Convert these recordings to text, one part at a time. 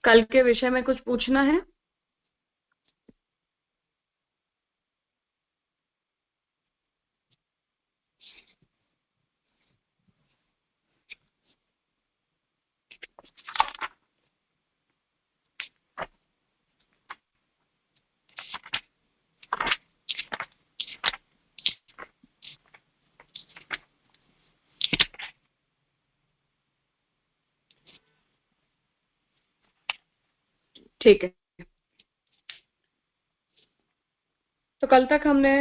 कल के विषय में कुछ पूछना है? ठीक है, तो कल तक हमने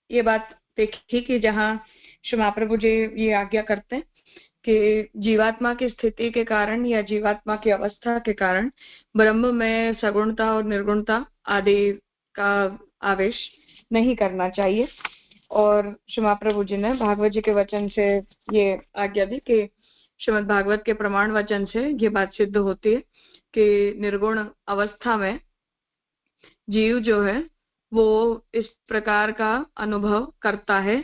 ये बात देखी कि जहाँ श्री महाप्रभु जी ये आज्ञा करते हैं कि जीवात्मा की स्थिति के कारण या जीवात्मा की अवस्था के कारण ब्रह्म में सगुणता और निर्गुणता आदि का आवेश नहीं करना चाहिए। और श्री महाप्रभु जी ने भागवत जी के वचन से ये आज्ञा दी कि श्रीमद् भागवत के प्रमाण वचन से ये बात सिद्ध होती है कि निर्गुण अवस्था में जीव जो है वो इस प्रकार का अनुभव करता है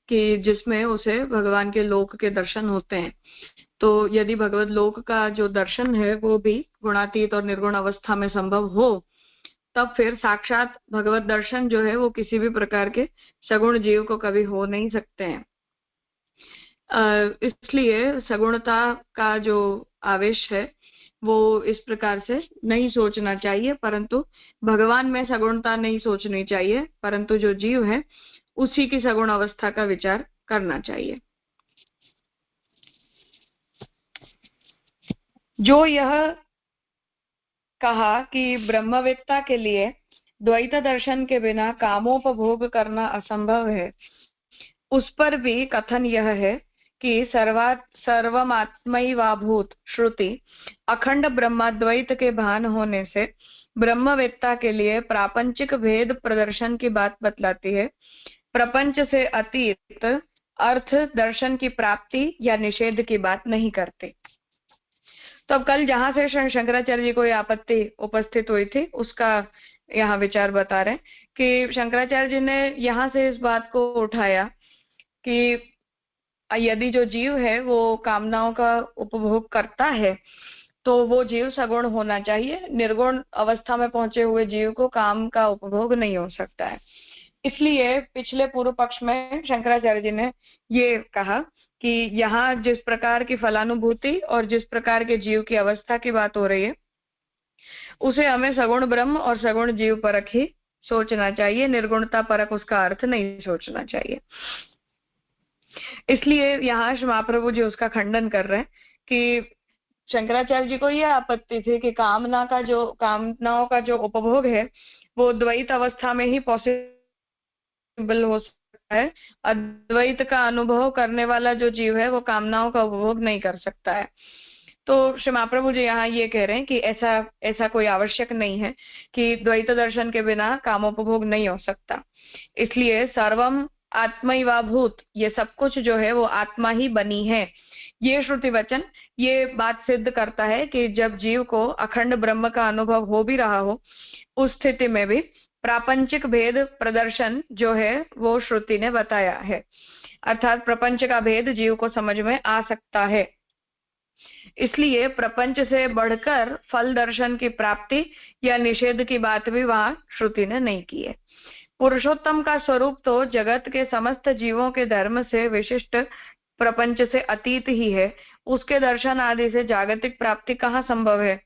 कि जिसमें उसे भगवान के लोक के दर्शन होते हैं। तो यदि भगवत लोक का जो दर्शन है वो भी गुणातीत और निर्गुण अवस्था में संभव हो, तब फिर साक्षात भगवत दर्शन जो है वो किसी भी प्रकार के सगुण जीव को कभी हो नहीं सकते हैं। इसलिए सगुणता का जो आवेश है वो इस प्रकार से नहीं सोचना चाहिए, परंतु भगवान में सगुणता नहीं सोचनी चाहिए, परंतु जो जीव है उसी की सगुण अवस्था का विचार करना चाहिए। जो यह कहा कि ब्रह्मवेत्ता के लिए द्वैत दर्शन के बिना कामोपभोग करना असंभव है, उस पर भी कथन यह है कि सर्वमात्मैवाभूत श्रुति अखंड ब्रह्माद्वैत के भान होने से ब्रह्मवेत्ता के लिए प्रापंचिक भेद प्रदर्शन की बात बतलाती है, प्रपंच से अतीत अर्थ दर्शन की प्राप्ति या निषेध की बात नहीं करते। तो अब कल जहां से शंकराचार्य जी को ये आपत्ति उपस्थित हुई थी उसका यहाँ विचार बता रहे हैं कि शंकराचार्य जी ने यहाँ से इस बात को उठाया कि यदि जो जीव है वो कामनाओं का उपभोग करता है तो वो जीव सगुण होना चाहिए, निर्गुण अवस्था में पहुंचे हुए जीव को काम का उपभोग नहीं हो सकता है। इसलिए पिछले पूर्व पक्ष में शंकराचार्य जी ने ये कहा कि यहाँ जिस प्रकार की फलानुभूति और जिस प्रकार के जीव की अवस्था की बात हो रही है उसे हमें सगुण ब्रह्म और सगुण जीव परक ही सोचना चाहिए, निर्गुणता परक उसका अर्थ नहीं सोचना चाहिए। इसलिए यहाँ श्री महाप्रभु जी उसका खंडन कर रहे हैं कि शंकराचार्य जी को यह आपत्ति थी कि कामनाओं का जो उपभोग है वो द्वैत अवस्था में ही पॉसिबल हो सकता है, अद्वैत का अनुभव करने वाला जो जीव है वो कामनाओं का उपभोग नहीं कर सकता है। तो श्री महाप्रभु जी यहाँ ये कह रहे हैं कि ऐसा कोई आवश्यक नहीं है कि द्वैत दर्शन के बिना कामोपभोग नहीं हो सकता। इसलिए सर्वम आत्मैवाभूत, ये सब कुछ जो है वो आत्मा ही बनी है। ये श्रुति वचन ये बात सिद्ध करता है कि जब जीव को अखंड ब्रह्म का अनुभव हो भी रहा हो उस स्थिति में भी प्रापंचिक भेद प्रदर्शन जो है वो श्रुति ने बताया है, अर्थात प्रपंच का भेद जीव को समझ में आ सकता है। इसलिए प्रपंच से बढ़कर फल दर्शन की प्राप्ति या निषेध की बात भी वहां श्रुति ने नहीं की है। पुरुषोत्तम का स्वरूप तो जगत के समस्त जीवों के धर्म से विशिष्ट प्रपंच से अतीत ही है, उसके दर्शन आदि से जागतिक प्राप्ति कहाँ संभव है।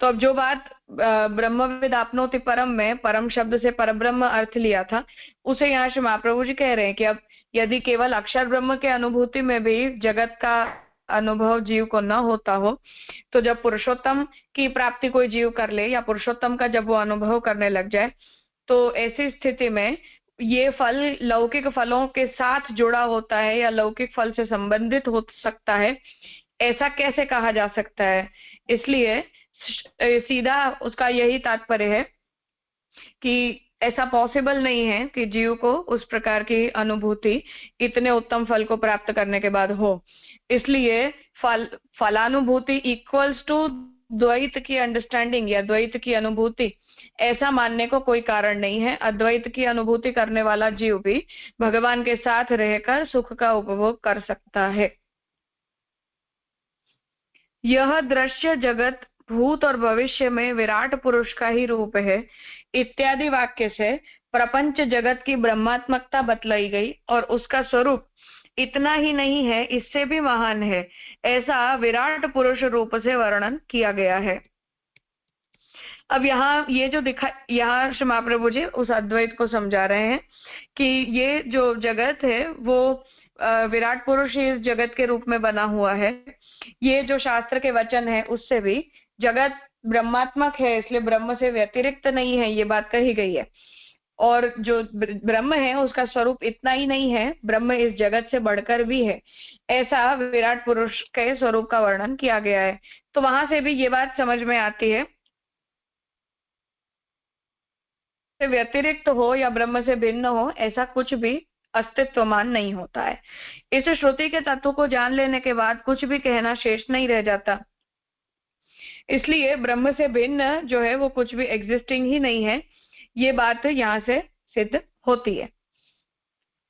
तो अब जो बात ब्रह्मविद आपनोति परम में परम शब्द से परब्रह्म अर्थ लिया था उसे यहाँ श्री महाप्रभु जी कह रहे हैं कि अब यदि केवल अक्षर ब्रह्म के अनुभूति में भी जगत का अनुभव जीव को न होता हो, तो जब पुरुषोत्तम की प्राप्ति कोई जीव कर ले या पुरुषोत्तम का जब वो अनुभव करने लग जाए तो ऐसी स्थिति में ये फल लौकिक फलों के साथ जुड़ा होता है या लौकिक फल से संबंधित हो सकता है, ऐसा कैसे कहा जा सकता है। इसलिए सीधा उसका यही तात्पर्य है कि ऐसा पॉसिबल नहीं है कि जीव को उस प्रकार की अनुभूति इतने उत्तम फल को प्राप्त करने के बाद हो। इसलिए फलानुभूति इक्वल्स टू द्वैत की अंडरस्टैंडिंग या द्वैत की अनुभूति, ऐसा मानने को कोई कारण नहीं है। अद्वैत की अनुभूति करने वाला जीव भी भगवान के साथ रहकर सुख का उपभोग कर सकता है। यह दृश्य जगत भूत और भविष्य में विराट पुरुष का ही रूप है इत्यादि वाक्य से प्रपंच जगत की ब्रह्मात्मकता बतलाई गई और उसका स्वरूप इतना ही नहीं है, इससे भी महान है, ऐसा विराट पुरुष रूप से वर्णन किया गया है। अब यहाँ ये जो यहाँ श्री महाप्रभु जी उस अद्वैत को समझा रहे हैं कि ये जो जगत है वो विराट पुरुष इस जगत के रूप में बना हुआ है। ये जो शास्त्र के वचन है उससे भी जगत ब्रह्मात्मक है, इसलिए ब्रह्म से व्यतिरिक्त नहीं है, ये बात कही गई है। और जो ब्रह्म है उसका स्वरूप इतना ही नहीं है, ब्रह्म इस जगत से बढ़कर भी है, ऐसा विराट पुरुष के स्वरूप का वर्णन किया गया है। तो वहां से भी ये बात समझ में आती है, से व्यतिरिक्त हो या ब्रह्म से भिन्न हो, ऐसा कुछ भी अस्तित्वमान नहीं होता है। इस श्रुति के तत्व को जान लेने के बाद कुछ भी कहना शेष नहीं रह जाता। इसलिए ब्रह्म से भिन्न जो है वो कुछ भी एग्जिस्टिंग ही नहीं है, ये बात यहाँ से सिद्ध होती है।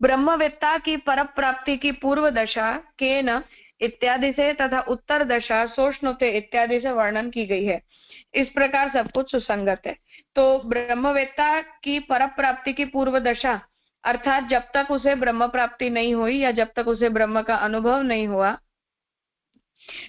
ब्रह्मवेत्ता की पर प्राप्ति की पूर्व दशा केन इत्यादि से तथा उत्तर दशा सोष्णुते इत्यादि से वर्णन की गई है। इस प्रकार सब कुछ सुसंगत है। तो ब्रह्मवेत्ता की पर प्राप्ति की पूर्व दशा अर्थात जब तक उसे ब्रह्म प्राप्ति नहीं हुई या जब तक उसे ब्रह्म का अनुभव नहीं हुआ,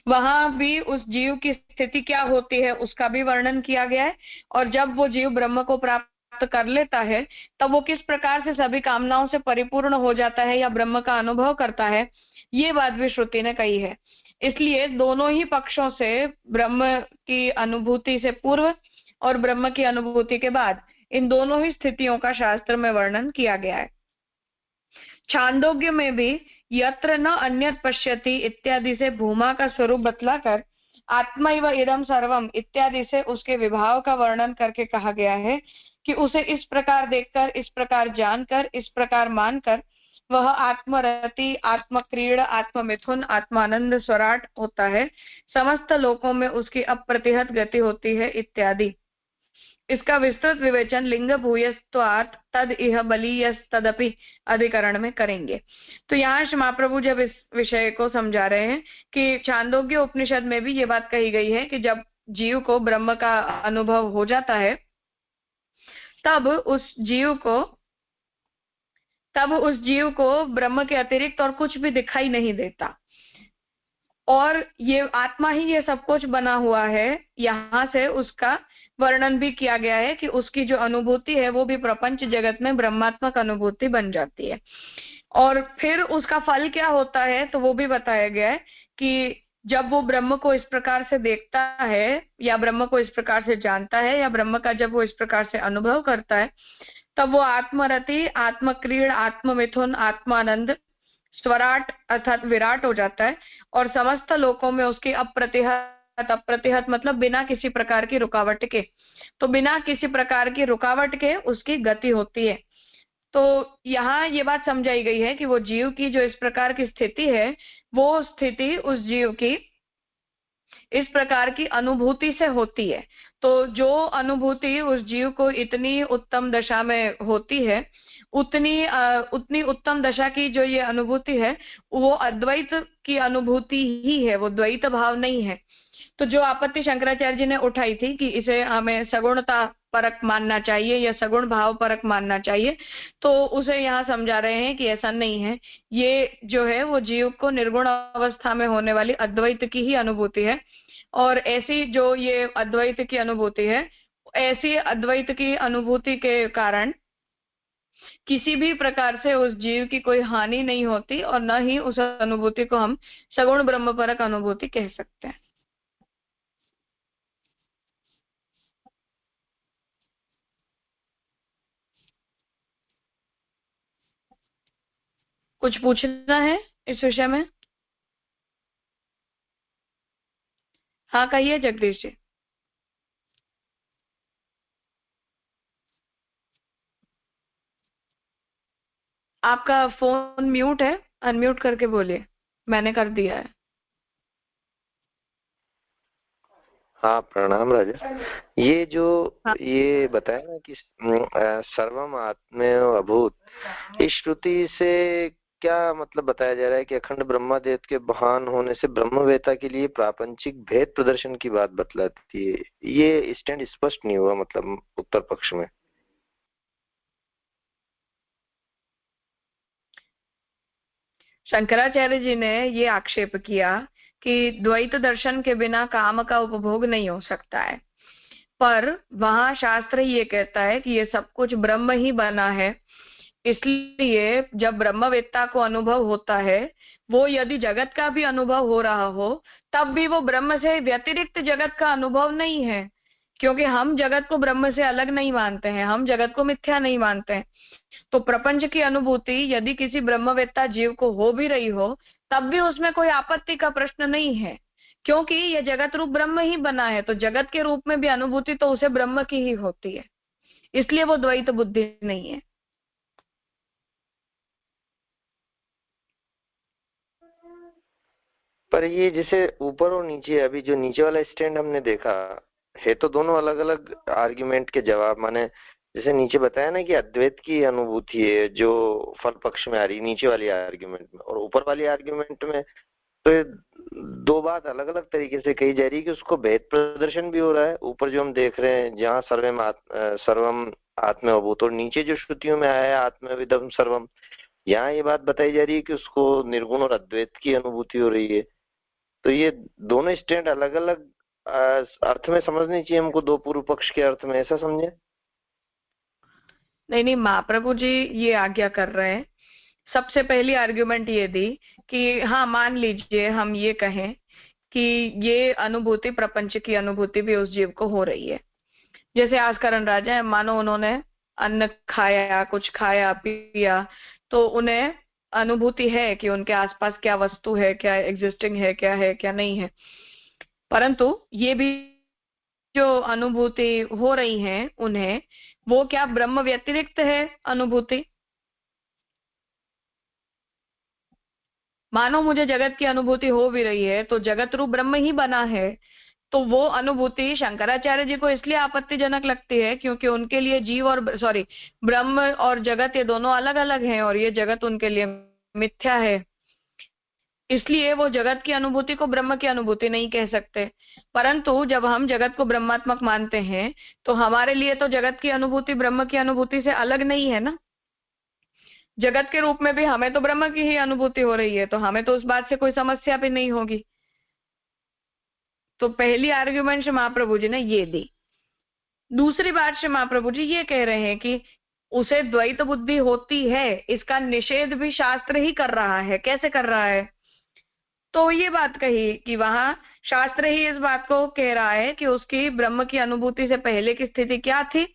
वहां भी उस जीव की स्थिति क्या होती है उसका भी वर्णन किया गया है। और जब वो जीव ब्रह्म को प्राप्त कर लेता है तब वो किस प्रकार से सभी कामनाओं से परिपूर्ण हो जाता है या ब्रह्म का अनुभव करता है, ये बात भी श्रुति ने कही है। इसलिए दोनों ही पक्षों से ब्रह्म की अनुभूति से पूर्व और ब्रह्म की अनुभूति के बाद इन दोनों ही स्थितियों का शास्त्र में वर्णन किया गया है। छांदोग्य में भी यत्र न अन्यत पश्यति इत्यादि से भूमा का स्वरूप बतलाकर आत्मैव इदं सर्वम इत्यादि से उसके विभाव का वर्णन करके कहा गया है कि उसे इस प्रकार देखकर, इस प्रकार जानकर, इस प्रकार मानकर वह आत्मरति, आत्मक्रीड़, आत्ममिथुन, आत्मानंद स्वराट होता है, समस्त लोकों में उसकी अप्रतिहत गति होती है इत्यादि। इसका विस्तृत विवेचन लिंग भूयस्त्वात् तद इह बलीयस्तदपि अधिकरण में करेंगे। तो यहाँ श्री महाप्रभु जब इस विषय को समझा रहे हैं कि छांदोग्य उपनिषद में भी ये बात कही गई है कि जब जीव को ब्रह्म का अनुभव हो जाता है तब उस जीव को ब्रह्म के अतिरिक्त और कुछ भी दिखाई नहीं देता और ये आत्मा ही ये सब कुछ बना हुआ है। यहाँ से उसका वर्णन भी किया गया है कि उसकी जो अनुभूति है वो भी प्रपंच जगत में ब्रह्मात्मक अनुभूति बन जाती है। और फिर उसका फल क्या होता है तो वो भी बताया गया है कि जब वो ब्रह्म को इस प्रकार से देखता है या ब्रह्म को इस प्रकार से जानता है या ब्रह्म का जब वो इस प्रकार से अनुभव करता है तब वो आत्मरति, आत्मक्रीड़, आत्ममिथुन, आत्मानंद स्वराट अर्थात विराट हो जाता है और समस्त लोकों में उसकी अप्रतिहत मतलब बिना किसी प्रकार की रुकावट के, तो बिना किसी प्रकार की रुकावट के उसकी गति होती है। तो यहाँ ये बात समझाई गई है कि वो जीव की जो इस प्रकार की स्थिति है वो स्थिति उस जीव की इस प्रकार की अनुभूति से होती है। तो जो अनुभूति उस जीव को इतनी उत्तम दशा में होती है उतनी उत्तम दशा की जो ये अनुभूति है वो अद्वैत की अनुभूति ही है, वो द्वैत भाव नहीं है। तो जो आपत्ति शंकराचार्य जी ने उठाई थी कि इसे हमें सगुणता परक मानना चाहिए या सगुण भाव परक मानना चाहिए, तो उसे यहाँ समझा रहे हैं कि ऐसा नहीं है। ये जो है वो जीव को निर्गुण अवस्था में होने वाली अद्वैत की ही अनुभूति है और ऐसी जो ये अद्वैत की अनुभूति है, ऐसी अद्वैत की अनुभूति के कारण किसी भी प्रकार से उस जीव की कोई हानि नहीं होती और न ही उस अनुभूति को हम सगुण ब्रह्म परक अनुभूति कह सकते हैं। कुछ पूछना है इस विषय में? हाँ कहिए जगदीश जी। आपका फोन म्यूट है, अनम्यूट करके बोलिए। मैंने कर दिया है। हाँ प्रणाम राजा। ये जो ये बताया ना कि सर्वम आत्मेव अभूत, इस श्रुति से क्या मतलब बताया जा रहा है कि अखंड ब्रह्मादेव के महान होने से ब्रह्मवेता के लिए प्रापंचिक भेद प्रदर्शन की बात बतलाती है? ये स्टैंड स्पष्ट नहीं हुआ मतलब उत्तर पक्ष में। शंकराचार्य जी ने ये आक्षेप किया कि द्वैत दर्शन के बिना काम का उपभोग नहीं हो सकता है, पर वहां शास्त्र ये कहता है कि ये सब कुछ ब्रह्म ही बना है। इसलिए जब ब्रह्मवेत्ता को अनुभव होता है, वो यदि जगत का भी अनुभव हो रहा हो, तब भी वो ब्रह्म से व्यतिरिक्त जगत का अनुभव नहीं है, क्योंकि हम जगत को ब्रह्म से अलग नहीं मानते हैं, हम जगत को मिथ्या नहीं मानते हैं। तो प्रपंच की अनुभूति यदि किसी ब्रह्मवेत्ता जीव को हो भी रही हो, तब भी उसमें कोई आपत्ति का प्रश्न नहीं है, क्योंकि यह जगत रूप ब्रह्म ही बना है। तो जगत के रूप में भी अनुभूति तो उसे ब्रह्म की ही होती है, इसलिए वो द्वैत बुद्धि नहीं है। पर ये जैसे ऊपर और नीचे, अभी जो नीचे वाला स्टैंड हमने देखा है, तो दोनों अलग अलग आर्ग्यूमेंट के जवाब। माने जैसे नीचे बताया ना कि अद्वैत की अनुभूति है जो फल पक्ष में आ रही नीचे वाली आर्ग्यूमेंट में, और ऊपर वाली आर्ग्यूमेंट में तो ये दो बात अलग अलग तरीके से कही जा रही है कि उसको भेद प्रदर्शन भी हो रहा है। ऊपर जो हम देख रहे हैं जहाँ सर्वम आत्मभूत, और नीचे जो श्रुतियों में आया है आत्मविदम सर्वम, यहाँ ये बात बताई जा रही है कि उसको निर्गुण और अद्वैत की अनुभूति हो रही है। तो ये दोनों स्टैंड अलग अलग अर्थ में समझनी चाहिए हमको, दो पूर्व पक्ष के अर्थ में, ऐसा समझे? नहीं नहीं, महाप्रभु जी ये आज्ञा कर रहे हैं। सबसे पहली आर्ग्यूमेंट ये दी कि हाँ, मान लीजिए हम ये कहें कि ये अनुभूति, प्रपंच की अनुभूति भी उस जीव को हो रही है। जैसे आस्करण राजा है, मानो उन्होंने अन्न खाया, कुछ खाया पिया, तो उन्हें अनुभूति है कि उनके आसपास क्या वस्तु है, क्या एग्जिस्टिंग है क्या नहीं है। परंतु ये भी जो अनुभूति हो रही है उन्हें, वो क्या ब्रह्म व्यतिरिक्त है अनुभूति? मानो मुझे जगत की अनुभूति हो भी रही है, तो जगत रूप ब्रह्म ही बना है। तो वो अनुभूति शंकराचार्य जी को इसलिए आपत्तिजनक लगती है क्योंकि उनके लिए जीव और ब्रह्म और जगत ये दोनों अलग अलग हैं, और ये जगत उनके लिए मिथ्या है। इसलिए वो जगत की अनुभूति को ब्रह्म की अनुभूति नहीं कह सकते। परंतु जब हम जगत को ब्रह्मात्मक मानते हैं, तो हमारे लिए तो जगत की अनुभूति ब्रह्म की अनुभूति से अलग नहीं है ना। जगत के रूप में भी हमें तो ब्रह्म की ही अनुभूति हो रही है, तो हमें तो उस बात से कोई समस्या भी नहीं होगी। तो पहली आर्ग्यूमेंट श्री महाप्रभु जी ने ये दी। दूसरी बात श्री महाप्रभु जी ये कह रहे हैं कि उसे द्वैत बुद्धि होती है, इसका निषेध भी शास्त्र ही कर रहा है। कैसे कर रहा है? तो ये बात कही कि वहां शास्त्र ही इस बात को कह रहा है कि उसकी ब्रह्म की अनुभूति से पहले की स्थिति क्या थी,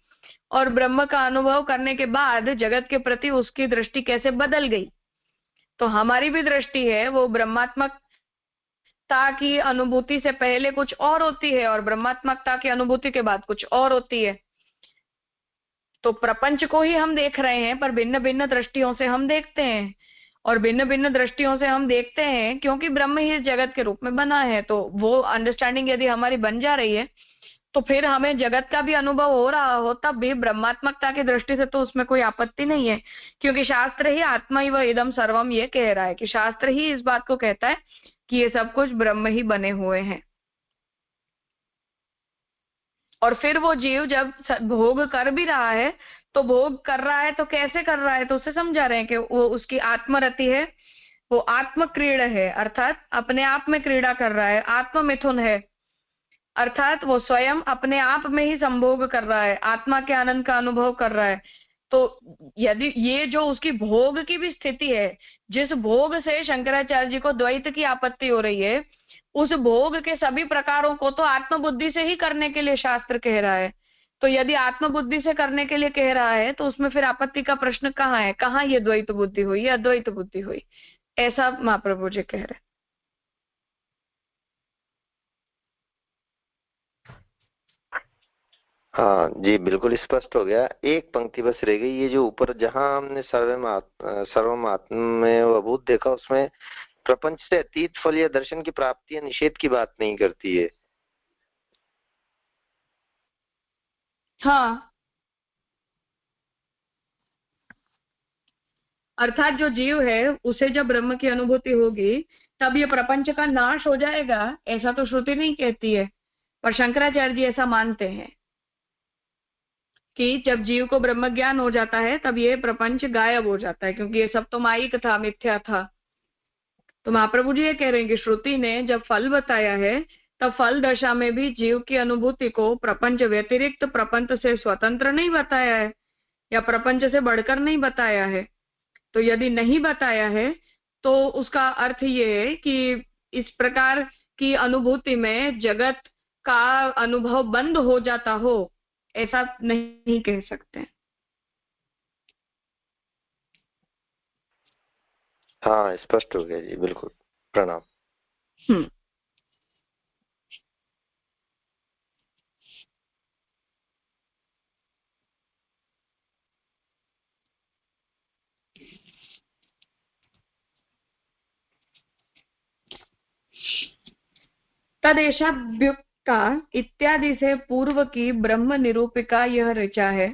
और ब्रह्म का अनुभव करने के बाद जगत के प्रति उसकी दृष्टि कैसे बदल गई। तो हमारी भी दृष्टि है वो ब्रह्मात्मकता की अनुभूति से पहले कुछ और होती है, और ब्रह्मात्मकता की अनुभूति के बाद कुछ और होती है। तो प्रपंच को ही हम देख रहे हैं, पर भिन्न भिन्न दृष्टियों से हम देखते हैं, और भिन्न भिन्न दृष्टियों से हम देखते हैं क्योंकि ब्रह्म ही इस जगत के रूप में बना है। तो वो अंडरस्टैंडिंग यदि हमारी बन जा रही है, तो फिर हमें जगत का भी अनुभव हो रहा हो, तब भी ब्रह्मात्मकता की दृष्टि से तो उसमें कोई आपत्ति नहीं है, क्योंकि शास्त्र ही आत्मा ही व इदम सर्वम ये कह रहा है कि शास्त्र ही इस बात को कहता है कि ये सब कुछ ब्रह्म ही बने हुए हैं। और फिर वो जीव जब भोग कर भी रहा है, तो भोग कर रहा है तो कैसे कर रहा है? तो उसे समझा रहे हैं कि वो उसकी आत्मरति है, वो आत्म क्रीड़ा है, अर्थात अपने आप में क्रीड़ा कर रहा है, आत्म मिथुन है, अर्थात वो स्वयं अपने आप में ही संभोग कर रहा है, आत्मा के आनंद का अनुभव कर रहा है। तो यदि ये जो उसकी भोग की भी स्थिति है, जिस भोग से शंकराचार्य जी को द्वैत की आपत्ति हो रही है, उस भोग के सभी प्रकारों को तो आत्मबुद्धि से ही करने के लिए शास्त्र कह रहा है। तो यदि आत्मबुद्धि से करने के लिए कह रहा है, तो उसमें फिर आपत्ति का प्रश्न कहाँ है? कहाँ ये द्वैत बुद्धि हुई या अद्वैत बुद्धि हुई? ऐसा महाप्रभु जी कह रहे हैं। हाँ जी, बिल्कुल स्पष्ट हो गया। एक पंक्ति बस रह गई, ये जो ऊपर जहां हमने सर्वम आत्मभूत देखा, उसमें प्रपंच से अतीत फल या दर्शन की प्राप्ति या निषेध की बात नहीं करती है। हाँ, अर्थात जो जीव है उसे जब ब्रह्म की अनुभूति होगी तब ये प्रपंच का नाश हो जाएगा, ऐसा तो श्रुति नहीं कहती है, पर शंकराचार्य जी ऐसा मानते हैं कि जब जीव को ब्रह्म ज्ञान हो जाता है तब ये प्रपंच गायब हो जाता है, क्योंकि ये सब तो माइक था, मिथ्या था। तो महाप्रभु जी ये कह रहे हैं कि श्रुति ने जब फल बताया है तब फल दशा में भी जीव की अनुभूति को प्रपंच व्यतिरिक्त, प्रपंच से स्वतंत्र नहीं बताया है या प्रपंच से बढ़कर नहीं बताया है। तो यदि नहीं बताया है तो उसका अर्थ ये है कि इस प्रकार की अनुभूति में जगत का अनुभव बंद हो जाता हो, ऐसा नहीं कह सकते। हाँ, स्पष्ट हो गया जी, बिल्कुल। प्रणाम। तदेशाभ्युक्ता इत्यादि से पूर्व की ब्रह्म निरूपिका यह ऋचा है।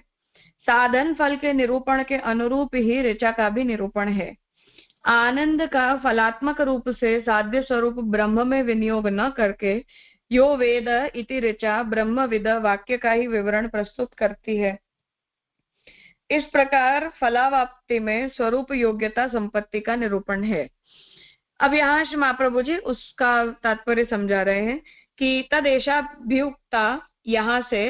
साधन फल के निरूपण के अनुरूप ही ऋचा का भी निरूपण है। आनंद का फलात्मक रूप से साध्य स्वरूप ब्रह्म में विनियोग न करके यो वेद इति ऋचा ब्रह्मविद वाक्य का ही विवरण प्रस्तुत करती है। इस प्रकार फलावाप्ति में स्वरूप योग्यता संपत्ति का निरूपण है। अब यहाँ श्री महाप्रभु जी उसका तात्पर्य समझा रहे हैं कि तदेशाभ्युक्ता, यहाँ से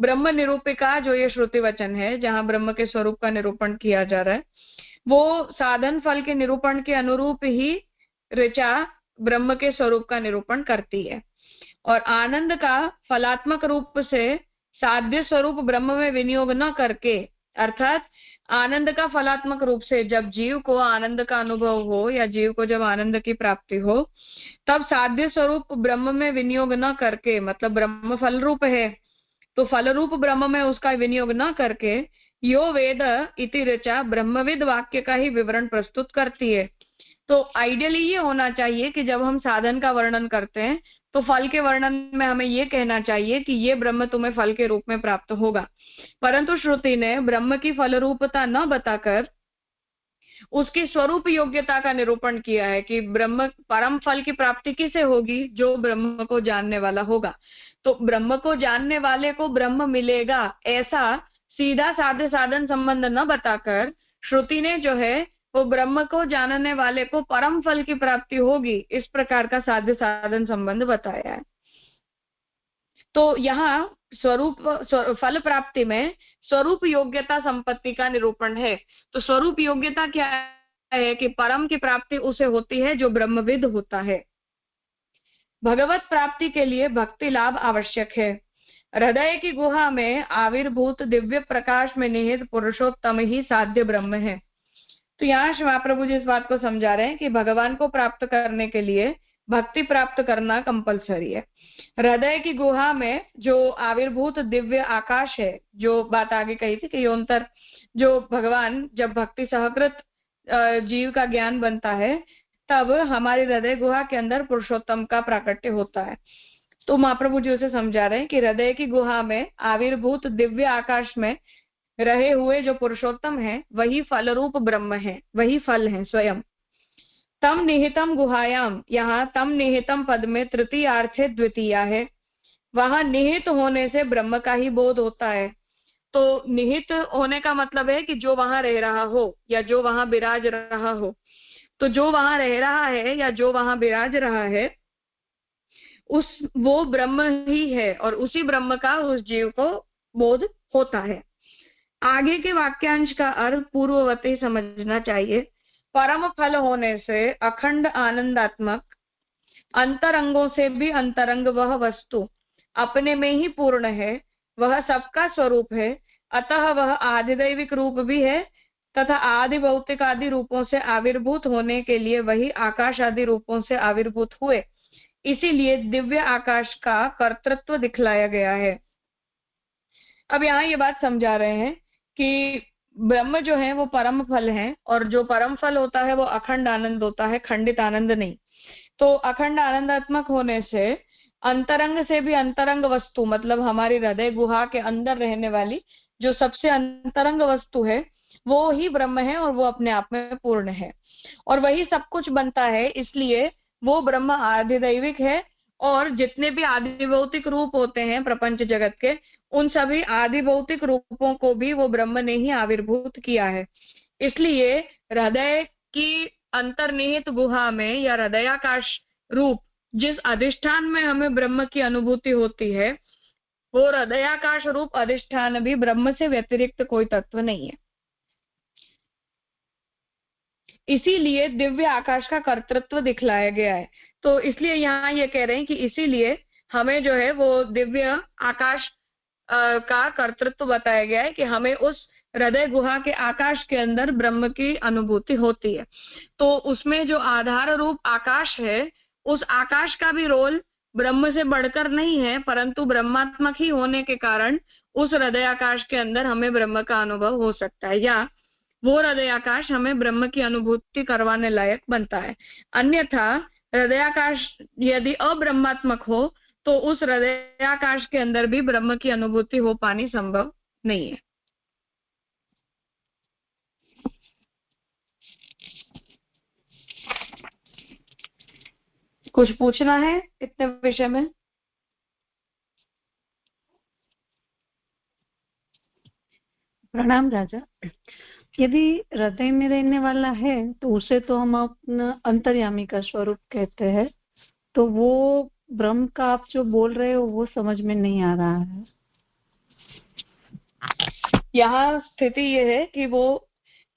ब्रह्म निरूपिका जो ये श्रुति वचन है जहाँ ब्रह्म के स्वरूप का निरूपण किया जा रहा है, वो साधन फल के निरूपण के अनुरूप ही ऋचा ब्रह्म के स्वरूप का निरूपण करती है। और आनंद का फलात्मक रूप से साध्य स्वरूप ब्रह्म में विनियोग न करके, अर्थात आनंद का फलात्मक रूप से जब जीव को आनंद का अनुभव हो या जीव को जब आनंद की प्राप्ति हो तब साध्य स्वरूप ब्रह्म में विनियोग न करके, मतलब ब्रह्म फल रूप है तो फल रूप ब्रह्म में उसका विनियोग न करके यो वेद इति ऋचा ब्रह्मविद वाक्य का ही विवरण प्रस्तुत करती है। तो आइडियली ये होना चाहिए कि जब हम साधन का वर्णन करते हैं तो फल के वर्णन में हमें ये कहना चाहिए कि ये ब्रह्म तुम्हें फल के रूप में प्राप्त होगा, परंतु श्रुति ने ब्रह्म की फल रूपता न बताकर उसकी स्वरूप योग्यता का निरूपण किया है कि ब्रह्म परम फल की प्राप्ति किसे होगी, जो ब्रह्म को जानने वाला होगा। तो ब्रह्म को जानने वाले को ब्रह्म मिलेगा, ऐसा सीधा साधे साधन संबंध न बताकर श्रुति ने जो है वो ब्रह्म को जानने वाले को परम फल की प्राप्ति होगी, इस प्रकार का साध्य साधन संबंध बताया है। तो यहाँ स्वरूप फल प्राप्ति में स्वरूप योग्यता संपत्ति का निरूपण है। तो स्वरूप योग्यता क्या है कि परम की प्राप्ति उसे होती है जो ब्रह्मविद होता है। भगवत प्राप्ति के लिए भक्ति लाभ आवश्यक है। हृदय की गुहा में आविर्भूत दिव्य प्रकाश में निहित पुरुषोत्तम ही साध्य ब्रह्म है। तो यहाँ श्री महाप्रभु जी इस बात को समझा रहे हैं कि भगवान को प्राप्त करने के लिए भक्ति प्राप्त करना कंपलसरी है। हृदय की गुहा में जो आविर्भूत दिव्य आकाश है, जो बात आगे कही थी कि योन्तर जो भगवान जब भक्ति सहकृत जीव का ज्ञान बनता है तब हमारी हृदय गुहा के अंदर पुरुषोत्तम का प्राकट्य होता है। तो महाप्रभु जी उसे समझा रहे हैं कि हृदय की गुहा में आविर्भूत दिव्य आकाश में रहे हुए जो पुरुषोत्तम है वही फल रूप ब्रह्म है, वही फल है स्वयं। तम निहितम गुहायाम, यहाँ तम निहितम पद में तृतीय अर्थे द्वितीया है, वहां निहित होने से ब्रह्म का ही बोध होता है। तो निहित होने का मतलब है कि जो वहां रह रहा हो या जो वहां विराज रहा हो। तो जो वहां रह रहा है या जो वहां विराज रहा है वो ब्रह्म ही है और उसी ब्रह्म का उस जीव को बोध होता है। आगे के वाक्यांश का अर्थ पूर्ववत ही समझना चाहिए। परम फल होने से अखंड आनंदात्मक, अंतरंगों से भी अंतरंग वह वस्तु अपने में ही पूर्ण है, वह सबका स्वरूप है, अतः वह आदिदैविक रूप भी है तथा आदि भौतिक आदि रूपों से आविर्भूत होने के लिए वही आकाश आदि रूपों से आविर्भूत हुए, इसीलिए दिव्य आकाश का कर्तृत्व दिखलाया गया है। अब यहाँ ये बात समझा रहे हैं कि ब्रह्म जो है वो परम फल है और जो परम फल होता है वो अखंड आनंद होता है, खंडित आनंद नहीं। तो अखंड आनंदात्मक होने से अंतरंग से भी अंतरंग वस्तु, मतलब हमारी हृदय गुहा के अंदर रहने वाली जो सबसे अंतरंग वस्तु है वो ही ब्रह्म है और वो अपने आप में पूर्ण है और वही सब कुछ बनता है, इसलिए वो ब्रह्म आधिदैविक है। और जितने भी आदि भौतिक रूप होते हैं प्रपंच जगत के, उन सभी आदि भौतिक रूपों को भी वो ब्रह्म ने ही आविर्भूत किया है। इसलिए हृदय की अंतर्निहित गुहा में या हृदयाकाश रूप जिस अधिष्ठान में हमें ब्रह्म की अनुभूति होती है, वो हृदयाकाश रूप अधिष्ठान भी ब्रह्म से व्यतिरिक्त कोई तत्व नहीं है। इसीलिए दिव्य आकाश का कर्तृत्व दिखलाया गया है। तो इसलिए यहाँ ये कह रहे हैं कि इसीलिए हमें जो है वो दिव्य आकाश का कर्तृत्व बताया गया है कि हमें उस हृदय गुहा के आकाश के अंदर ब्रह्म की अनुभूति होती है। तो उसमें जो आधार रूप आकाश है, उस आकाश का भी रोल ब्रह्म से बढ़कर नहीं है, परंतु ब्रह्मात्मक ही होने के कारण उस हृदय आकाश के अंदर हमें ब्रह्म का अनुभव हो सकता है, या वो हृदयाकाश हमें ब्रह्म की अनुभूति करवाने लायक बनता है। अन्यथा हृदयाकाश यदि अब्रह्मात्मक हो तो उस हृदयाकाश के अंदर भी ब्रह्म की अनुभूति हो पानी संभव नहीं है। कुछ पूछना है इतने विषय में? प्रणाम राजा। यदि हृदय में रहने वाला है तो उसे तो हम अपना अंतर्यामी का स्वरूप कहते हैं, तो वो ब्रह्म का आप जो बोल रहे हो वो समझ में नहीं आ रहा है। यहाँ स्थिति ये है कि वो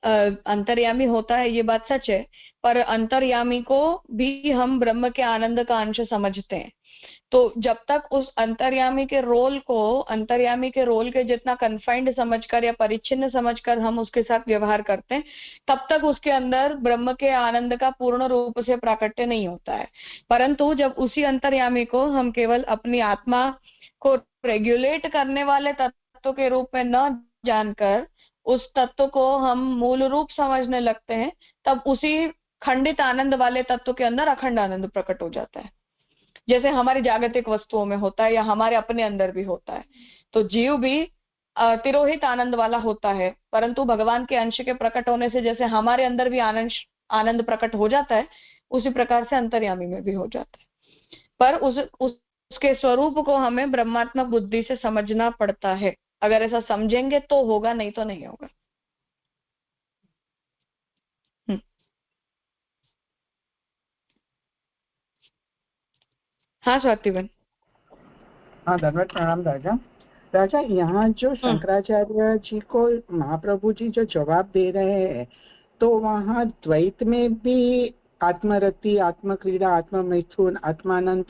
अंतर्यामी होता है, ये बात सच है, पर अंतर्यामी को भी हम ब्रह्म के आनंद का अंश समझते हैं। तो जब तक उस अंतर्यामी के रोल के जितना कन्फाइंड समझकर या परिच्छिन्न समझकर हम उसके साथ व्यवहार करते हैं, तब तक उसके अंदर ब्रह्म के आनंद का पूर्ण रूप से प्राकट्य नहीं होता है। परंतु जब उसी अंतर्यामी को हम केवल अपनी आत्मा को रेगुलेट करने वाले तत्व के रूप में न जानकर उस तत्व को हम मूल रूप समझने लगते हैं, तब उसी खंडित आनंद वाले तत्व के अंदर अखंड आनंद प्रकट हो जाता है, जैसे हमारी जागतिक वस्तुओं में होता है या हमारे अपने अंदर भी होता है। तो जीव भी तिरोहित आनंद वाला होता है, परंतु भगवान के अंश के प्रकट होने से जैसे हमारे अंदर भी आनंद प्रकट हो जाता है, उसी प्रकार से अंतर्यामी में भी हो जाता है। पर उसके स्वरूप को हमें ब्रह्मात्मक बुद्धि से समझना पड़ता है। अगर ऐसा समझेंगे तो होगा, नहीं तो नहीं होगा। हाँ स्वातिबन। हाँ धन्यवाद। प्रणाम राजा। राजा, यहाँ जो शंकराचार्य जी को महाप्रभु जी जो जवाब दे रहे हैं, तो वहाँ द्वैत में भी आत्मरति, आत्मक्रीड़ा, आत्ममिथुन, आत्मानंद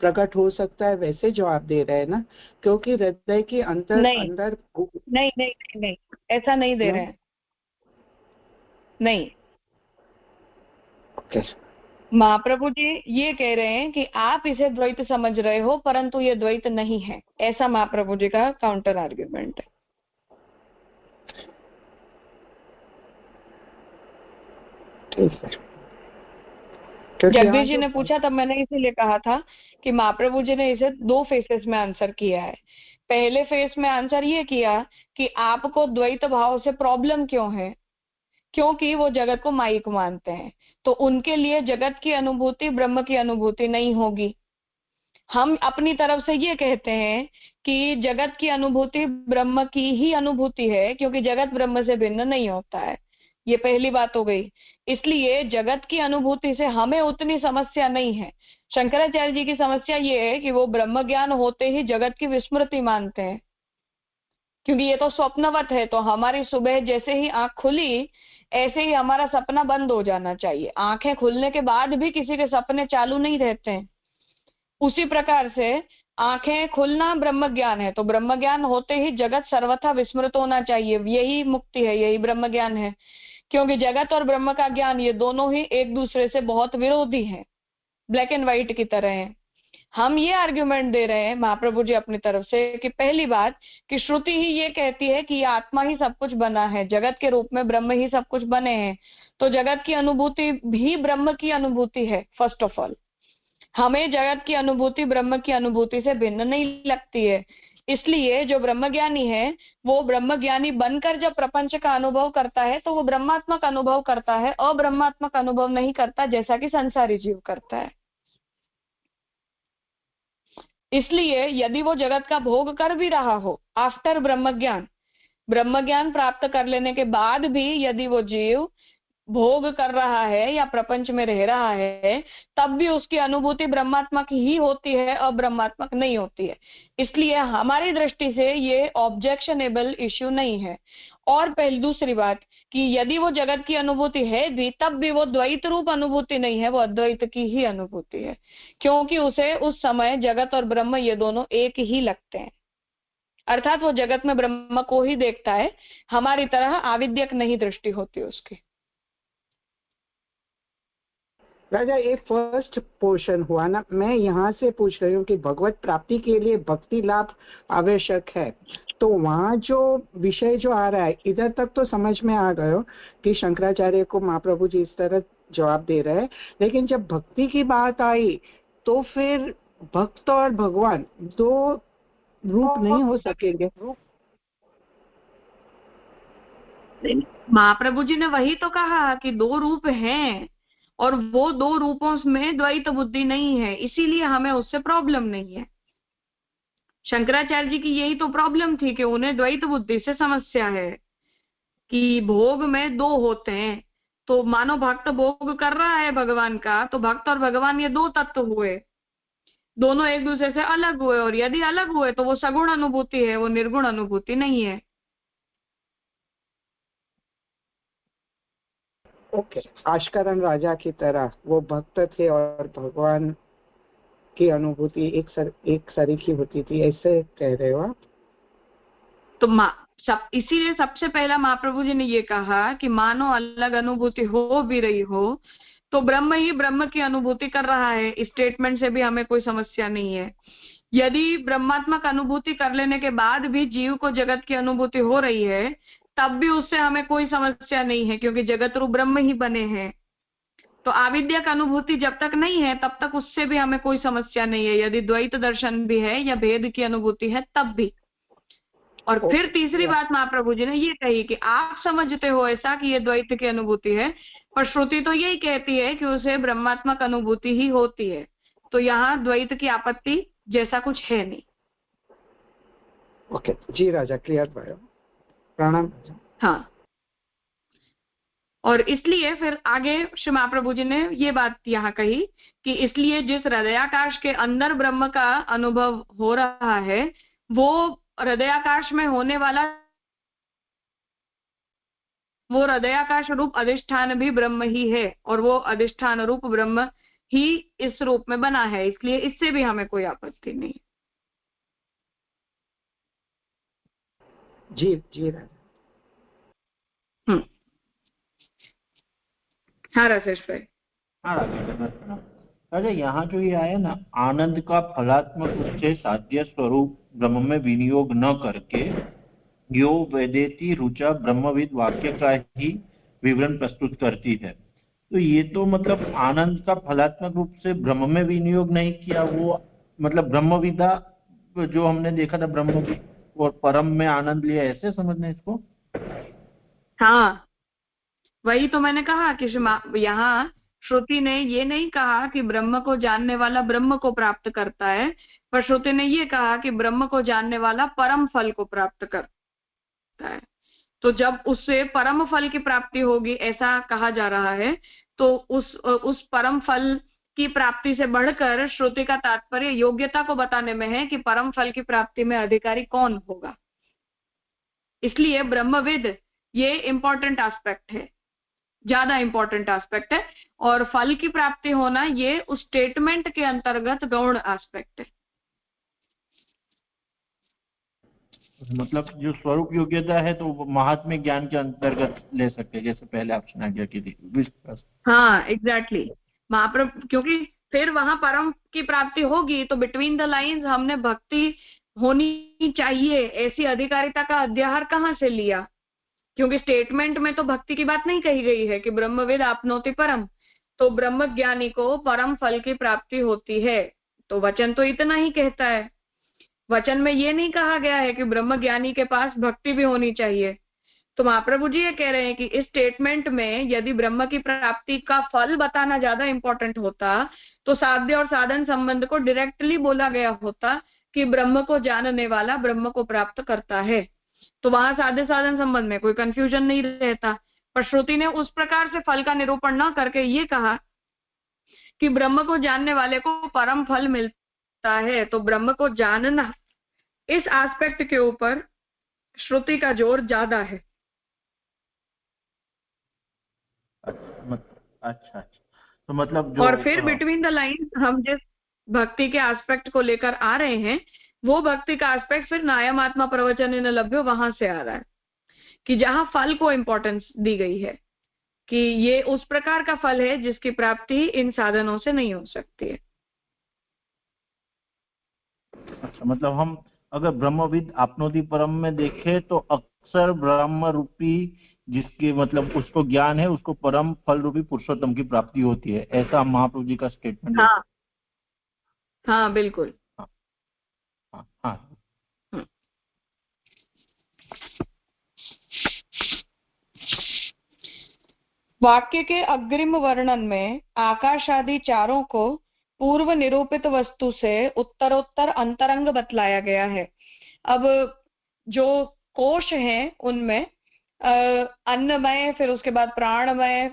प्रकट हो सकता है, वैसे जवाब दे रहे हैं ना? क्योंकि हृदय के अंदर नहीं, ऐसा नहीं दे रहे हैं। नहीं, महाप्रभु जी ये कह रहे हैं कि आप इसे द्वैत समझ रहे हो, परंतु ये द्वैत नहीं है, ऐसा महाप्रभु जी का काउंटर आर्ग्यूमेंट है। जगदीश जी ने पूछा तब मैंने इसीलिए कहा था कि महाप्रभु जी ने इसे 2 फेसेस में आंसर किया है। पहले फेस में आंसर ये किया कि आपको द्वैत भाव से प्रॉब्लम क्यों है, क्योंकि वो जगत को माइक मानते हैं, तो उनके लिए जगत की अनुभूति ब्रह्म की अनुभूति नहीं होगी। हम अपनी तरफ से ये कहते हैं कि जगत की अनुभूति ब्रह्म की ही अनुभूति है, क्योंकि जगत ब्रह्म से भिन्न नहीं होता है। ये पहली बात हो गई। इसलिए जगत की अनुभूति से हमें उतनी समस्या नहीं है। शंकराचार्य जी की समस्या ये है कि वो ब्रह्म ज्ञान होते ही जगत की विस्मृति मानते हैं, क्योंकि ये तो स्वप्नवत है। तो हमारी सुबह जैसे ही आंख खुली, ऐसे ही हमारा सपना बंद हो जाना चाहिए। आंखें खुलने के बाद भी किसी के सपने चालू नहीं रहते हैं। उसी प्रकार से आंखें खुलना ब्रह्म ज्ञान है, तो ब्रह्म ज्ञान होते ही जगत सर्वथा विस्मृत होना चाहिए। यही मुक्ति है, यही ब्रह्म ज्ञान है। क्योंकि जगत और ब्रह्म का ज्ञान ये दोनों ही एक दूसरे से बहुत विरोधी हैं, ब्लैक एंड व्हाइट की तरह हैं। हम ये आर्ग्यूमेंट दे रहे हैं महाप्रभु जी अपनी तरफ से कि पहली बात कि श्रुति ही ये कहती है कि आत्मा ही सब कुछ बना है, जगत के रूप में ब्रह्म ही सब कुछ बने हैं, तो जगत की अनुभूति भी ब्रह्म की अनुभूति है। फर्स्ट ऑफ ऑल, हमें जगत की अनुभूति ब्रह्म की अनुभूति से भिन्न नहीं लगती है। इसलिए जो ब्रह्मज्ञानी है वो ब्रह्मज्ञानी बनकर जब प्रपंच का अनुभव करता है तो वो ब्रह्मात्मक अनुभव करता है, अब्रह्मात्मक अनुभव नहीं करता जैसा कि संसारी जीव करता है। इसलिए यदि वो जगत का भोग कर भी रहा हो आफ्टर ब्रह्मज्ञान प्राप्त कर लेने के बाद भी यदि वो जीव भोग कर रहा है या प्रपंच में रह रहा है, तब भी उसकी अनुभूति ब्रह्मात्मक ही होती है, अब्रह्मात्मक नहीं होती है। इसलिए हमारी दृष्टि से ये ऑब्जेक्शनेबल इश्यू नहीं है। और पहली दूसरी बात कि यदि वो जगत की अनुभूति है भी, तब भी वो द्वैत रूप अनुभूति नहीं है, वो अद्वैत की ही अनुभूति है, क्योंकि उसे उस समय जगत और ब्रह्म ये दोनों एक ही लगते हैं। अर्थात वो जगत में ब्रह्म को ही देखता है, हमारी तरह आविद्यक नहीं दृष्टि होती उसकी। राजा, ये फर्स्ट पोर्शन हुआ ना, मैं यहाँ से पूछ रही हूँ कि भगवत प्राप्ति के लिए भक्ति लाभ आवश्यक है, तो वहाँ जो विषय जो आ रहा है इधर तक तो समझ में आ गयो कि शंकराचार्य को महाप्रभु जी इस तरह जवाब दे रहे हैं, लेकिन जब भक्ति की बात आई तो फिर भक्त और भगवान दो रूप नहीं हो सकेंगे। महाप्रभु जी ने वही तो कहा कि दो रूप हैं और वो दो रूपों में द्वैत बुद्धि नहीं है, इसीलिए हमें उससे प्रॉब्लम नहीं है। शंकराचार्य जी की यही तो प्रॉब्लम थी कि उन्हें द्वैत बुद्धि से समस्या है कि भोग में दो होते हैं। तो मानो भक्त भोग कर रहा है भगवान का, तो भक्त और भगवान ये दो तत्व हुए, दोनों एक दूसरे से अलग हुए, और यदि अलग हुए तो वो सगुण अनुभूति है, वो निर्गुण अनुभूति नहीं है। ओके, आश्करण राजा की तरह वो भक्त थे और भगवान की अनुभूति एक सरीखी होती थी, ऐसे कह रहे हो आप? तो इसीलिए सबसे पहला महाप्रभु जी ने ये कहा कि मानो अलग अनुभूति हो भी रही हो तो ब्रह्म ही ब्रह्म की अनुभूति कर रहा है। इस स्टेटमेंट से भी हमें कोई समस्या नहीं है। यदि ब्रह्मात्मक अनुभूति कर लेने के बाद भी जीव को जगत की अनुभूति हो रही है, तब भी उससे हमें कोई समस्या नहीं है, क्योंकि जगत रूप ब्रह्म ही बने हैं। तो आविद्यक अनुभूति जब तक नहीं है तब तक उससे भी हमें कोई समस्या नहीं है, यदि द्वैत दर्शन भी है या भेद की अनुभूति है तब भी। और फिर तीसरी बात महाप्रभु जी ने ये कही कि आप समझते हो ऐसा कि ये द्वैत की अनुभूति है, पर श्रुति तो यही कहती है कि उसे ब्रह्मात्मक अनुभूति ही होती है, तो यहाँ द्वैत की आपत्ति जैसा कुछ है नहीं। ओके जी राजा, क्लियर भयो, प्रणाम। हाँ, और इसलिए फिर आगे श्री महाप्रभु जी ने ये बात यहाँ कही कि इसलिए जिस हृदयाकाश के अंदर ब्रह्म का अनुभव हो रहा है, वो हृदयाकाश में होने वाला वो हृदयाकाश रूप अधिष्ठान भी ब्रह्म ही है, और वो अधिष्ठान रूप ब्रह्म ही इस रूप में बना है, इसलिए इससे भी हमें कोई आपत्ति नहीं। जी जी राजा। हाँ राजेश भाई। हाँ राजा, यहाँ जो ये आया ना, आनंद का फलात्मक रूप से साध्य स्वरूप ब्रह्म में विनियोग न करके यो वेदेति रुचा ब्रह्मविद वाक्य का ही विवरण प्रस्तुत करती है, तो ये तो मतलब आनंद का फलात्मक रूप से ब्रह्म में विनियोग नहीं किया, वो मतलब ब्रह्मविदा जो हमने देखा था ब्रह्मविद और परम में आनंद लिया, ऐसे समझना इसको? हाँ, वही तो मैंने कहा कि यहाँ श्रुति ने ये नहीं कहा कि ब्रह्म को जानने वाला ब्रह्म को प्राप्त करता है, पर श्रुति ने ये कहा कि ब्रह्म को जानने वाला परम फल को प्राप्त करता है। तो जब उससे परम फल की प्राप्ति होगी ऐसा कहा जा रहा है, तो उस परम फल की प्राप्ति से बढ़कर श्रुति का तात्पर्य योग्यता को बताने में है कि परम फल की प्राप्ति में अधिकारी कौन होगा। इसलिए ब्रह्मविद ये इंपॉर्टेंट एस्पेक्ट है, ज्यादा इंपॉर्टेंट एस्पेक्ट है, और फल की प्राप्ति होना ये उस स्टेटमेंट के अंतर्गत गौण एस्पेक्ट है। मतलब जो स्वरूप योग्यता है तो महात्म्य ज्ञान के अंतर्गत ले सकते हैं, जैसे पहले आप सुना की थी। हाँ एग्जैक्टली, महाप्रभु, क्योंकि फिर वहां परम की प्राप्ति होगी तो बिटवीन द लाइंस हमने भक्ति होनी चाहिए ऐसी अधिकारिता का अध्याहार कहाँ से लिया, क्योंकि स्टेटमेंट में तो भक्ति की बात नहीं कही गई है कि ब्रह्मविद आपनोति परम, तो ब्रह्म ज्ञानी को परम फल की प्राप्ति होती है, तो वचन तो इतना ही कहता है। वचन में ये नहीं कहा गया है कि ब्रह्म ज्ञानी के पास भक्ति भी होनी चाहिए। तो महाप्रभु जी ये कह रहे हैं कि इस स्टेटमेंट में यदि ब्रह्म की प्राप्ति का फल बताना ज्यादा इंपॉर्टेंट होता तो साध्य और साधन संबंध को डायरेक्टली बोला गया होता कि ब्रह्म को जानने वाला ब्रह्म को प्राप्त करता है, तो वहां साध्य साधन संबंध में कोई कंफ्यूजन नहीं रहता। पर श्रुति ने उस प्रकार से फल का निरूपण न करके ये कहा कि ब्रह्म को जानने वाले को परम फल मिलता है। तो ब्रह्म को जानना, इस एस्पेक्ट के ऊपर श्रुति का जोर ज्यादा है। अच्छा, तो मतलब जो और फिर बिटवीन द लाइन हम जिस भक्ति के एस्पेक्ट को लेकर आ रहे हैं वो भक्ति का एस्पेक्ट फिर नायम आत्मा प्रवचन न लभ्यो वहां से आ रहा है कि जहां फल को इंपॉर्टेंस दी गई है कि ये उस प्रकार का फल है जिसकी प्राप्ति इन साधनों से नहीं हो सकती है। अच्छा, मतलब हम अगर ब्रह्मविद आपनोति परम में देखें तो अक्सर ब्रह्म रूपी जिसके मतलब उसको ज्ञान है उसको परम फल रूपी पुरुषोत्तम की प्राप्ति होती है, ऐसा महाप्रभु जी का स्टेटमेंट है। हाँ हाँ बिल्कुल। हाँ, हाँ, हाँ। वाक्य के अग्रिम वर्णन में आकाश आदि चारों को पूर्व निरूपित वस्तु से उत्तरोत्तर अंतरंग बतलाया गया है। अब जो कोश हैं उनमें अन्नमय, फिर उसके बाद प्राणमय,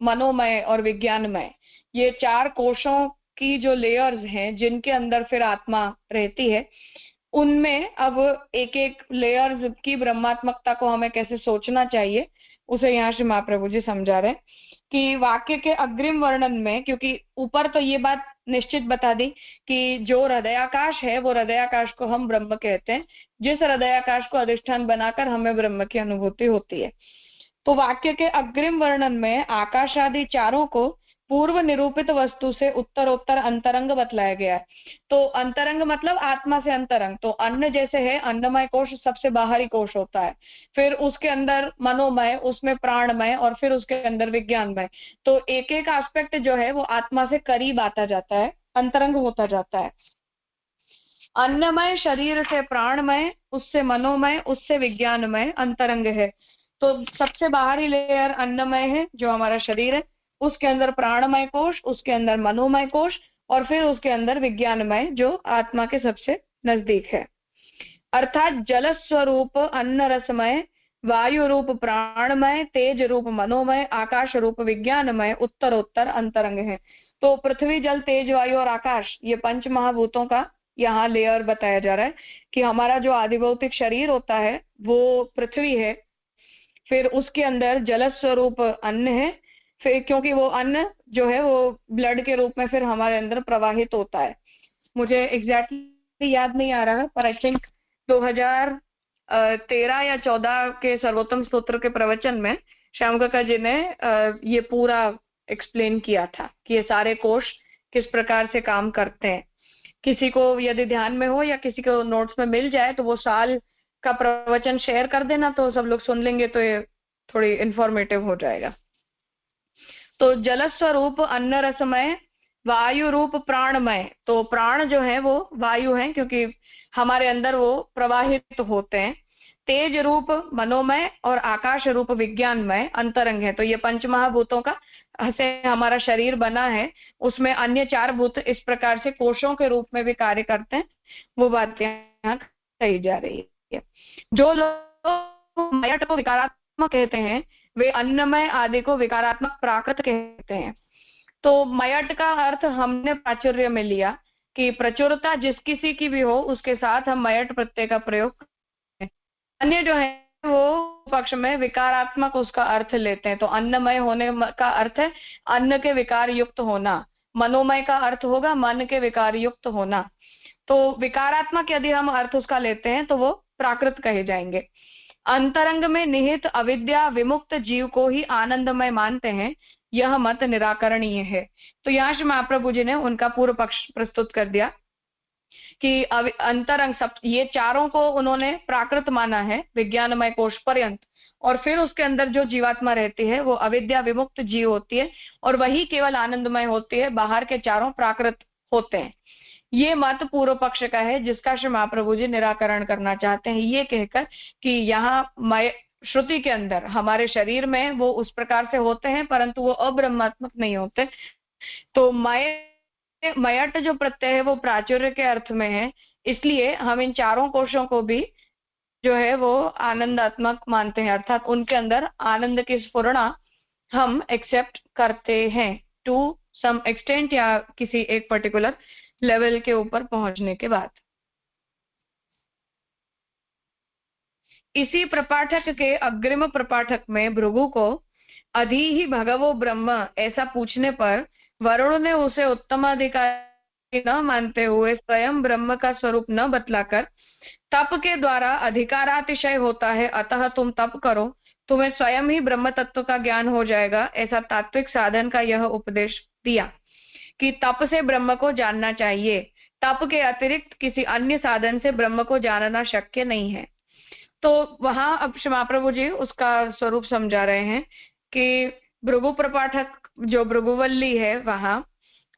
मनोमय और विज्ञानमय, ये चार कोशों की जो लेयर्स हैं जिनके अंदर फिर आत्मा रहती है, उनमें अब एक एक लेयर्स की ब्रह्मात्मकता को हमें कैसे सोचना चाहिए उसे यहाँ श्री महाप्रभु जी समझा रहे हैं कि वाक्य के अग्रिम वर्णन में, क्योंकि ऊपर तो ये बात निश्चित बता दी कि जो हृदयाकाश है वो हृदयाकाश को हम ब्रह्म कहते हैं, जिस हृदयाकाश को अधिष्ठान बनाकर हमें ब्रह्म की अनुभूति होती है। तो वाक्य के अग्रिम वर्णन में आकाश आदि चारों को पूर्व निरूपित वस्तु से उत्तरोत्तर अंतरंग बतलाया गया है। तो अंतरंग मतलब आत्मा से अंतरंग, तो अन्न जैसे है अन्नमय कोश सबसे बाहरी कोश होता है, फिर उसके अंदर मनोमय, उसमें प्राणमय और फिर उसके अंदर विज्ञानमय। तो एक एक एस्पेक्ट जो है वो आत्मा से करीब आता जाता है, अंतरंग होता जाता है। अन्नमय शरीर से प्राणमय, उससे मनोमय, उससे विज्ञानमय अंतरंग है। तो सबसे बाहरी लेयर अन्नमय है जो हमारा शरीर है, उसके अंदर प्राणमय कोश, उसके अंदर मनोमय कोश और फिर उसके अंदर विज्ञानमय जो आत्मा के सबसे नजदीक है। अर्थात जल स्वरूप अन्न रसमय, वायु रूप प्राणमय, तेज रूप मनोमय, आकाश रूप विज्ञानमय उत्तरोत्तर अंतरंग है। तो पृथ्वी जल तेज वायु और आकाश, ये पंच महाभूतों का यहाँ लेयर बताया जा रहा है कि हमारा जो आदिभौतिक शरीर होता है वो पृथ्वी है, फिर उसके अंदर जल स्वरूप अन्न है, फिर क्योंकि वो अन्न जो है वो ब्लड के रूप में फिर हमारे अंदर प्रवाहित होता है। मुझे एग्जैक्टली याद नहीं आ रहा पर आई थिंक 2013 या 14 के सर्वोत्तम स्तोत्र के प्रवचन में श्याम काका जी ने ये पूरा एक्सप्लेन किया था कि ये सारे कोश किस प्रकार से काम करते हैं। किसी को यदि ध्यान में हो या किसी को नोट्स में मिल जाए तो वो साल का प्रवचन शेयर कर देना, तो सब लोग सुन लेंगे तो ये थोड़ी इंफॉर्मेटिव हो जाएगा। तो जल स्वरूप अन्न रसमय, वायु रूप प्राणमय, तो प्राण जो है वो वायु है क्योंकि हमारे अंदर वो प्रवाहित होते हैं। तेज रूप मनोमय और आकाश रूप विज्ञानमय अंतरंग है। तो ये पंच महाभूतों का से हमारा शरीर बना है, उसमें अन्य चार भूत इस प्रकार से कोशों के रूप में भी कार्य करते हैं, वो बात यहाँ कही जा रही है। जो लोग मयट को विकारात्मक कहते हैं वे अन्नमय आदि को विकारात्मक प्राकृत कहते हैं। तो मयट का अर्थ हमने प्राचुर्य में लिया कि प्रचुरता जिस किसी की भी हो उसके साथ हम मयट प्रत्यय का प्रयोग करते हैं। अन्य जो है वो पक्ष में विकारात्मक उसका अर्थ लेते हैं। तो अन्नमय होने का अर्थ है अन्न के विकार युक्त होना, मनोमय का अर्थ होगा मन के विकार युक्त होना। तो विकारात्मक यदि हम अर्थ उसका लेते हैं तो वो प्राकृत कहे जाएंगे। अंतरंग में निहित अविद्या विमुक्त जीव को ही आनंदमय मानते हैं, यह मत निराकरणीय है। तो यहाँ श्री महाप्रभु जी ने उनका पूर्व पक्ष प्रस्तुत कर दिया कि अंतरंग सब ये चारों को उन्होंने प्राकृत माना है विज्ञानमय कोश पर्यंत, और फिर उसके अंदर जो जीवात्मा रहती है वो अविद्या विमुक्त जीव होती है और वही केवल आनंदमय होती है, बाहर के चारों प्राकृत होते हैं। ये मत पूर्व पक्ष का है जिसका श्री महाप्रभु जी निराकरण करना चाहते हैं, ये कहकर कि यहाँ श्रुति के अंदर हमारे शरीर में वो उस प्रकार से होते हैं परंतु वो अब्रह्मात्मक नहीं होते। तो मयट जो प्रत्यय है वो प्राचुर्य के अर्थ में है, इसलिए हम इन चारों कोशों को भी जो है वो आनंदात्मक मानते हैं, अर्थात उनके अंदर आनंद की स्फुरणा हम एक्सेप्ट करते हैं टू सम एक्सटेंट, या किसी एक पर्टिकुलर लेवल के ऊपर पहुंचने के बाद। इसी प्रपाठक के अग्रिम प्रपाठक में भृगु को अधि ही भगवो ब्रह्म ऐसा पूछने पर वरुण ने उसे उत्तमाधिकारी न मानते हुए स्वयं ब्रह्म का स्वरूप न बतलाकर तप के द्वारा अधिकारातिशय होता है, अतः तुम तप करो, तुम्हें स्वयं ही ब्रह्म तत्व का ज्ञान हो जाएगा, ऐसा तात्विक साधन का यह उपदेश दिया कि तप से ब्रह्म को जानना चाहिए, तप के अतिरिक्त किसी अन्य साधन से ब्रह्म को जानना शक्य नहीं है। तो वहां अब महाप्रभु जी उसका स्वरूप समझा रहे हैं कि भृगु प्रपाठक जो भृगुवल्ली है, वहां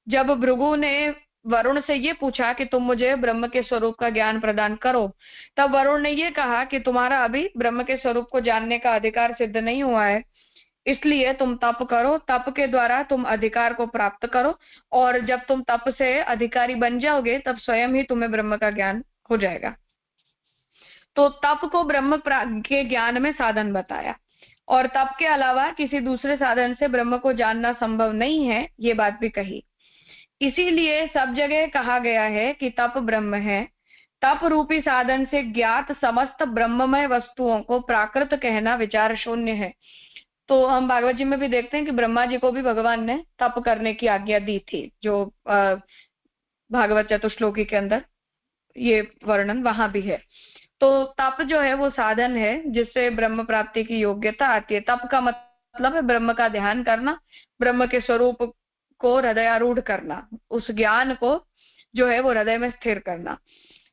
जब भृगु ने वरुण से ये पूछा कि तुम मुझे ब्रह्म के स्वरूप का ज्ञान प्रदान करो, तब वरुण ने ये कहा कि तुम्हारा अभी ब्रह्म के स्वरूप को जानने का अधिकार सिद्ध नहीं हुआ है, इसलिए तुम तप करो, तप के द्वारा तुम अधिकार को प्राप्त करो, और जब तुम तप से अधिकारी बन जाओगे तब स्वयं ही तुम्हें ब्रह्म का ज्ञान हो जाएगा। तो तप को ब्रह्म के ज्ञान में साधन बताया, और तप के अलावा किसी दूसरे साधन से ब्रह्म को जानना संभव नहीं है, ये बात भी कही। इसीलिए सब जगह कहा गया है कि तप ब्रह्म है। तप रूपी साधन से ज्ञात समस्त ब्रह्ममय वस्तुओं को प्राकृत कहना विचार शून्य है। तो हम भागवत जी में भी देखते हैं कि ब्रह्मा जी को भी भगवान ने तप करने की आज्ञा दी थी, जो भागवत चतुश्लोकी के अंदर ये वर्णन वहां भी है। तो तप जो है वो साधन है जिससे ब्रह्म प्राप्ति की योग्यता आती है। तप का मतलब है ब्रह्म का ध्यान करना, ब्रह्म के स्वरूप को हृदयारूढ़ करना, उस ज्ञान को जो है वो हृदय में स्थिर करना।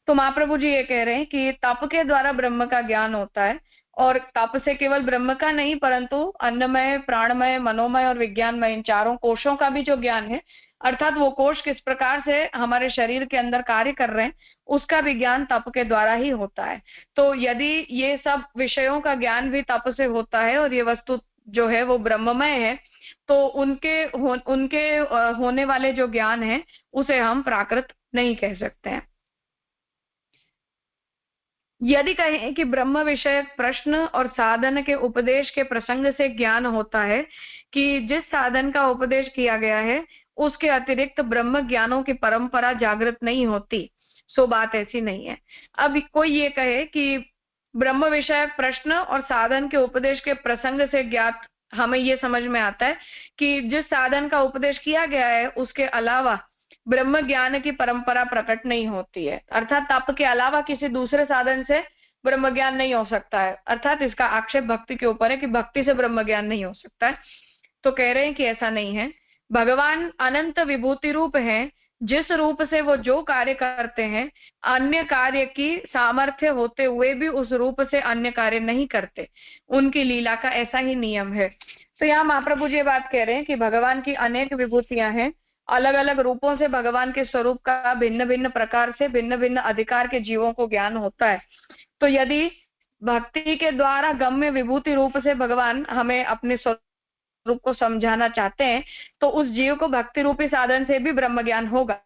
तो महाप्रभु जी ये कह रहे हैं कि तप के द्वारा ब्रह्म का ज्ञान होता है, और तप से केवल ब्रह्म का नहीं परंतु अन्नमय, प्राणमय, मनोमय और विज्ञानमय, इन चारों कोशों का भी जो ज्ञान है, अर्थात वो कोश किस प्रकार से हमारे शरीर के अंदर कार्य कर रहे हैं, उसका भी ज्ञान तप के द्वारा ही होता है। तो यदि ये सब विषयों का ज्ञान भी तप से होता है और ये वस्तु जो है वो ब्रह्ममय है, तो उनके होने वाले जो ज्ञान है उसे हम प्राकृत नहीं कह सकते हैं। यदि कहें कि ब्रह्म विषयक प्रश्न और साधन के उपदेश के प्रसंग से ज्ञान होता है कि जिस साधन का उपदेश किया गया है उसके अतिरिक्त ब्रह्म ज्ञानों की परंपरा जागृत नहीं होती, सो बात ऐसी नहीं है। अब कोई ये कहे कि ब्रह्म विषयक प्रश्न और साधन के उपदेश के प्रसंग से ज्ञात हमें ये समझ में आता है कि जिस साधन का उपदेश किया गया है उसके अलावा ब्रह्म ज्ञान की परंपरा प्रकट नहीं होती है, अर्थात तप के अलावा किसी दूसरे साधन से ब्रह्म ज्ञान नहीं हो सकता है। अर्थात इसका आक्षेप भक्ति के ऊपर है कि भक्ति से ब्रह्म ज्ञान नहीं हो सकता है। तो कह रहे हैं कि ऐसा नहीं है। भगवान अनंत विभूति रूप है, जिस रूप से वो जो कार्य करते हैं अन्य कार्य की सामर्थ्य होते हुए भी उस रूप से अन्य कार्य नहीं करते, उनकी लीला का ऐसा ही नियम है। तो यहाँ महाप्रभु जी बात कह रहे हैं कि भगवान की अनेक विभूतियां हैं, अलग अलग रूपों से भगवान के स्वरूप का भिन्न भिन्न प्रकार से भिन्न भिन्न अधिकार के जीवों को ज्ञान होता है। तो यदि भक्ति के द्वारा गम्य विभूति रूप से भगवान हमें अपने स्वरूप को समझाना चाहते हैं तो उस जीव को भक्ति रूपी साधन से भी ब्रह्म ज्ञान होगा,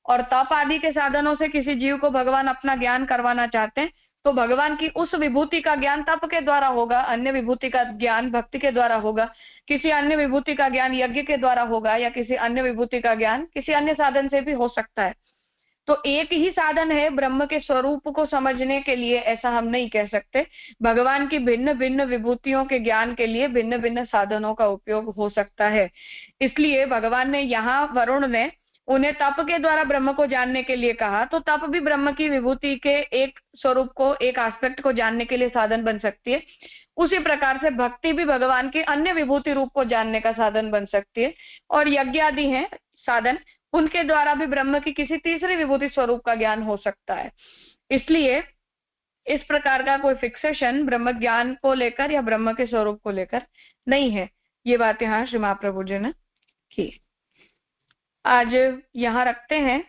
और तप आदि के साधनों से किसी जीव को भगवान अपना ज्ञान करवाना चाहते हैं तो भगवान की उस विभूति का ज्ञान तप के द्वारा होगा, अन्य विभूति का ज्ञान भक्ति के द्वारा होगा, किसी अन्य विभूति का ज्ञान यज्ञ के द्वारा होगा, या किसी अन्य विभूति का ज्ञान किसी अन्य साधन से भी हो सकता है। तो एक ही साधन है ब्रह्म के स्वरूप को समझने के लिए, ऐसा हम नहीं कह सकते। भगवान की भिन्न भिन्न विभूतियों के ज्ञान के लिए भिन्न भिन्न साधनों का उपयोग हो सकता है। इसलिए भगवान ने यहाँ वरुण ने उन्हें तप के द्वारा ब्रह्म को जानने के लिए कहा, तो तप भी ब्रह्म की विभूति के एक स्वरूप को, एक एस्पेक्ट को जानने के लिए साधन बन सकती है। उसी प्रकार से भक्ति भी भगवान के अन्य विभूति रूप को जानने का साधन बन सकती है, और यज्ञ आदि हैं साधन, उनके द्वारा भी ब्रह्म की किसी तीसरे विभूति स्वरूप का ज्ञान हो सकता है। इसलिए इस प्रकार का कोई फिक्सेशन ब्रह्म ज्ञान को लेकर या ब्रह्म के स्वरूप को लेकर नहीं है। ये बात यहाँ श्री महाप्रभु जी ने की। आज यहाँ रखते हैं।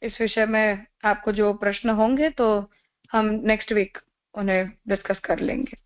इस विषय में आपको जो प्रश्न होंगे तो हम नेक्स्ट वीक उन्हें डिस्कस कर लेंगे।